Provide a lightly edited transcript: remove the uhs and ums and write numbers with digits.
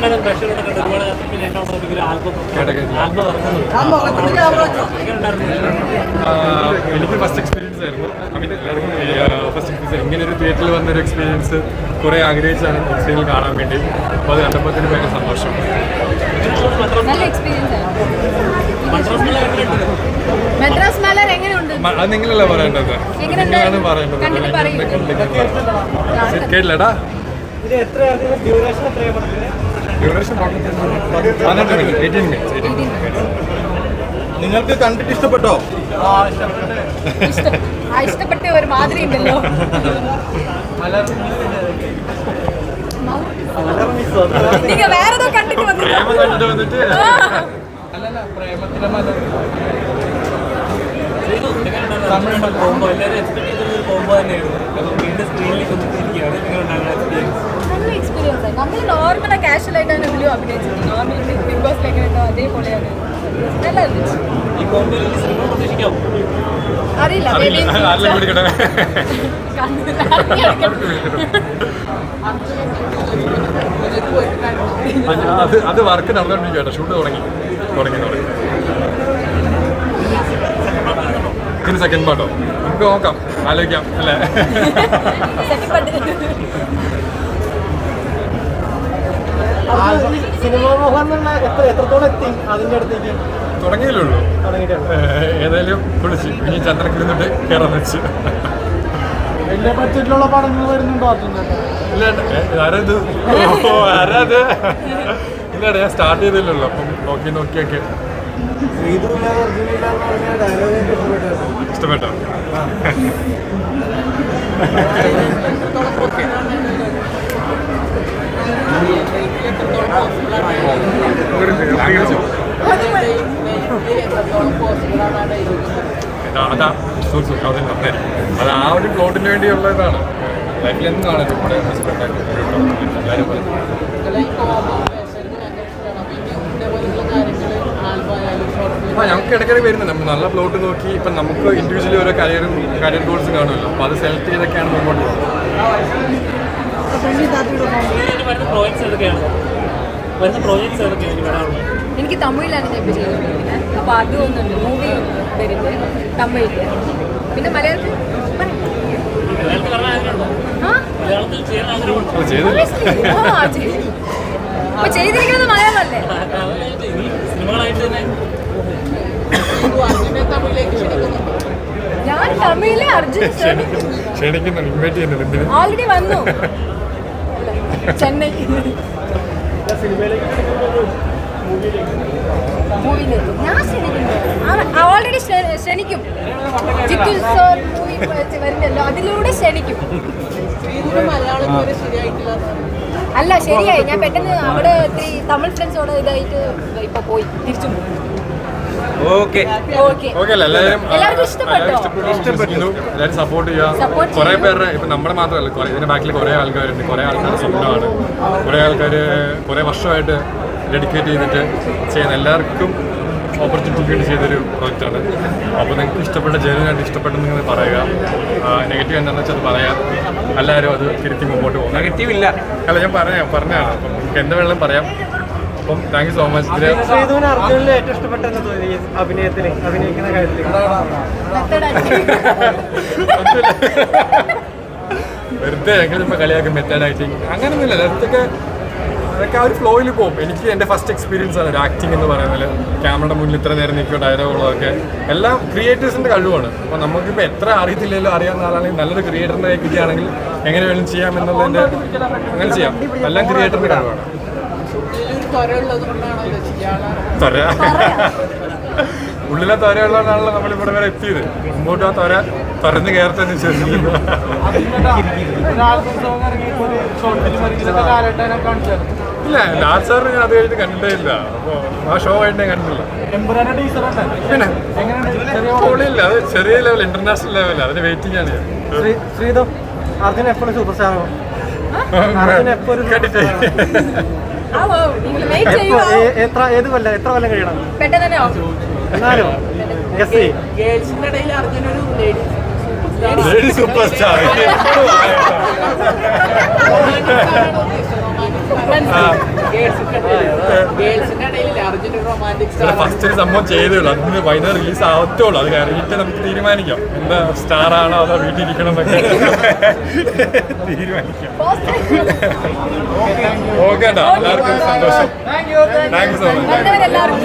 എനിക്ക് first experience ആയിരുന്നു. First experience ഇങ്ങനെ ഒരു തിയേറ്ററിൽ വന്നൊരു എക്സ്പീരിയൻസ് കുറേ ആഗ്രഹിച്ചാണ് എക്സ്പീരിയൻസ് കാണാൻ വേണ്ടി. അപ്പോൾ അത് കണ്ടപ്പോൾ തന്നെ ഭയങ്കര സന്തോഷം. അത് നിങ്ങളല്ല പറയേണ്ടത്, നിങ്ങളാണ് പറയേണ്ടത്. കേട്ടില്ലടാ. Duration 18 minutes. നിങ്ങൾക്ക് കണ്ടിട്ട് ഇഷ്ടപ്പെട്ടോ? ഇഷ്ടപ്പെട്ട ഒരു മാതിരി ഉണ്ടല്ലോ. നിങ്ങൾ വേറെ കണ്ടിട്ട് വന്നിട്ട് അല്ലല്ല പ്രേമത്തിലെ മല നല്ല എക്സ്പീരിയൻസ് ആയി. നമ്മൾ നോർമൽ കാഷ്വൽ ആയിട്ടാണ് ഇതിലും അഭിനയിച്ചത്. നോർമൽ ബിഗ് ബോസിൽ എങ്ങനെയുണ്ടോ അതേപോലെയാണ്. നല്ല അറിയില്ല. അത് വർക്ക് നടന്നുകൊണ്ടിരിക്കുകയാണ്. ഷൂട്ട് തുടങ്ങി. ഇതിന് സെക്കൻഡ് പാർട്ടോ നമുക്ക് നോക്കാം, ആലോചിക്കാം അല്ലേ? സിനിമാ മോഹൻ എത്രത്തോളം എത്തി അതിൻ്റെ അടുത്തേക്ക്? തുടങ്ങിയല്ലേ ഉള്ളൂ. ഏതായാലും വിളിച്ച് ഇനി ചന്ദ്രക്ക് ഇരുന്നിട്ട് കയറാൻ വെച്ച്. വലിയ ബഡ്ജറ്റിലുള്ള പടങ്ങൾ വരുന്നുണ്ടോ? ഇല്ല ആരത് ആരാത് ഇല്ലടാ, ഞാൻ സ്റ്റാർട്ട് ചെയ്തില്ലല്ലോ. അപ്പം നോക്കിയൊക്കെ ഇഷ്ടപ്പെട്ടോ? അതാ അതിന് നന്നായിരിക്കും. അത് ആ ഒരു പ്ലോട്ടിന് വേണ്ടിയുള്ള ഇതാണ്. ലൈഫിൽ എന്താണ് ഇവിടെ എല്ലാവരും പറയും. ഞങ്ങൾക്ക് ഇടയ്ക്കിടയ്ക്ക് വരുന്നത് നമ്മൾ നല്ല പ്ലോട്ട് നോക്കി. ഇപ്പം നമുക്ക് ഇൻഡിവിജ്വലി ഓരോ കരിയർ ഗോൾസ് കാണുമല്ലോ. അപ്പോൾ അത് സെലക്ട് ചെയ്തൊക്കെയാണ് മുമ്പോട്ട് പോകുന്നത്. എനിക്ക് തമിഴിലാണ് ഞാൻ ഇപ്പോൾ ചെയ്തുകൊണ്ടിരിക്കുന്നത്. അപ്പോൾ അതൊന്നുണ്ട്. മൂവി വരുന്നത് തമിഴിൽ. പിന്നെ മലയാളത്തിൽ ചെയ്തിരിക്കുന്നത് മലയാളമല്ലേ? ഞാൻ തമിഴിലെ അർജുൻ ഓൾറെഡി വന്നു ചെന്നൈ. ഞാൻ ഓൾറെഡി ക്ഷണിക്കും. ജിത്തു സർ മൂവി വരുന്നല്ലോ, അതിലൂടെ ക്ഷണിക്കും. അല്ല ശരിയായി. ഞാൻ പെട്ടെന്ന് അവിടെ ഒത്തിരി തമിഴ് ഫ്രണ്ട്സോട് ഇതായിട്ട് ഇപ്പൊ പോയി തിരിച്ചു. എല്ലാവർക്കും ഇഷ്ടപ്പെട്ടു. എല്ലാവരും സപ്പോർട്ട് ചെയ്യുക. കുറെ പേരുടെ ഇപ്പൊ നമ്മുടെ മാത്രമല്ല, ഇതിന്റെ ബാക്കിൽ കുറെ ആൾക്കാരുണ്ട്. കുറെ ആൾക്കാരുടെ സ്വപ്നമാണ്. കുറെ ആൾക്കാർ കുറെ വർഷമായിട്ട് ഡെഡിക്കേറ്റ് ചെയ്തിട്ട് ചെയ്യുന്ന എല്ലാവർക്കും ഓപ്പർച്യൂണിറ്റിക്ക് വേണ്ടി ചെയ്തൊരു പ്രോജക്റ്റാണ്. അപ്പോൾ നിങ്ങൾക്ക് ഇഷ്ടപ്പെട്ട ജനുവിനായിട്ട് ഇഷ്ടപ്പെട്ടെന്ന് നിങ്ങൾ പറയുക. നെഗറ്റീവ് എന്താണെന്ന് വെച്ചാൽ അത് പറയാം. എല്ലാവരും അത് തിരുത്തി മുമ്പോട്ട് പോകും. നെഗറ്റീവ് ഇല്ല അല്ല, ഞാൻ പറഞ്ഞതാണ്. അപ്പം നിങ്ങൾക്ക് എന്ത് വേണമെങ്കിലും പറയാം. അപ്പം താങ്ക് യു സോ മച്ച്. ശ്രീധുവിന് അർജുനിൽ ഏറ്റവും ഇഷ്ടപ്പെട്ടെന്ന് തോന്നി അഭിനയിക്കുന്ന കാര്യത്തിൽ? വെറുതെ ഞങ്ങളിപ്പോൾ കളിയാക്കും മെത്തേഡ് ആക്ടിങ് അങ്ങനെയൊന്നുമില്ല. അതൊക്കെ ആ ഒരു ഫ്ലോയിൽ പോകും. എനിക്ക് എൻ്റെ ഫസ്റ്റ് എക്സ്പീരിയൻസ് ആണ് ഒരു ആക്ടിങ് എന്ന് പറയുന്നത്. ക്യാമറയുടെ മുന്നിൽ ഇത്ര നേരം നിൽക്കുക, ഡയലോഗുകളൊക്കെ എല്ലാം ക്രിയേറ്റേഴ്സിൻ്റെ കഴിവാണ്. അപ്പോൾ നമുക്കിപ്പോൾ എത്ര അറിയത്തില്ലല്ലോ, അറിയാവുന്ന ആളാണെങ്കിൽ നല്ലൊരു ക്രിയേറ്ററിൻ്റെ കിട്ടുകയാണെങ്കിൽ എങ്ങനെ വേണം ചെയ്യാം എന്നുള്ളതിൻ്റെ അങ്ങനെ ചെയ്യാം. എല്ലാം ക്രിയേറ്ററിൻ്റെ കഴിവാണ്. ഉള്ളിലെ തൊരയുള്ളതാണല്ലോ നമ്മളിവിടെ വരെ എത്തിയത്. മുമ്പോട്ട് ആ തുറന്ന് കയറട്ടെന്ന് വിശ്വസിക്കുന്നു. ഇല്ല, ലാൽ സാറിന് ഞാൻ അത് കഴിഞ്ഞിട്ട് കണ്ടിട്ടേ ഇല്ല. അപ്പോൾ ആ ഷോ ആയിട്ട് ഞാൻ കണ്ടിട്ടില്ല. പിന്നെ പൊളിയില്ല, അത് ചെറിയ ലെവൽ, ഇന്റർനാഷണൽ ലെവൽ, അതിന് വെയിറ്റിംഗ് ആണ് ഞാൻ. ശ്രീധു അർജുൻ എപ്പോഴും സൂപ്പർ സ്റ്റാർ ഏത് കൊല്ലം എത്ര കൊല്ലം കഴിയണം? എന്നാലും സൂപ്പർ സ്റ്റാർ ഫസ്റ്റ് ഒരു സംഭവം ചെയ്തേയുള്ളൂ, അതിന് വൈകുന്നേരം റിലീസ് ആവത്തുള്ളൂ. അത് കഴിഞ്ഞിട്ട് നമുക്ക് തീരുമാനിക്കാം എന്താ സ്റ്റാർ ആണോ അതോ വീട്ടിൽ ഇരിക്കണം എന്നൊക്കെ തീരുമാനിക്കാം. ഓക്കെ ഏട്ടാ, എല്ലാവർക്കും സന്തോഷം. Thank you so much. എല്ലാവർക്കും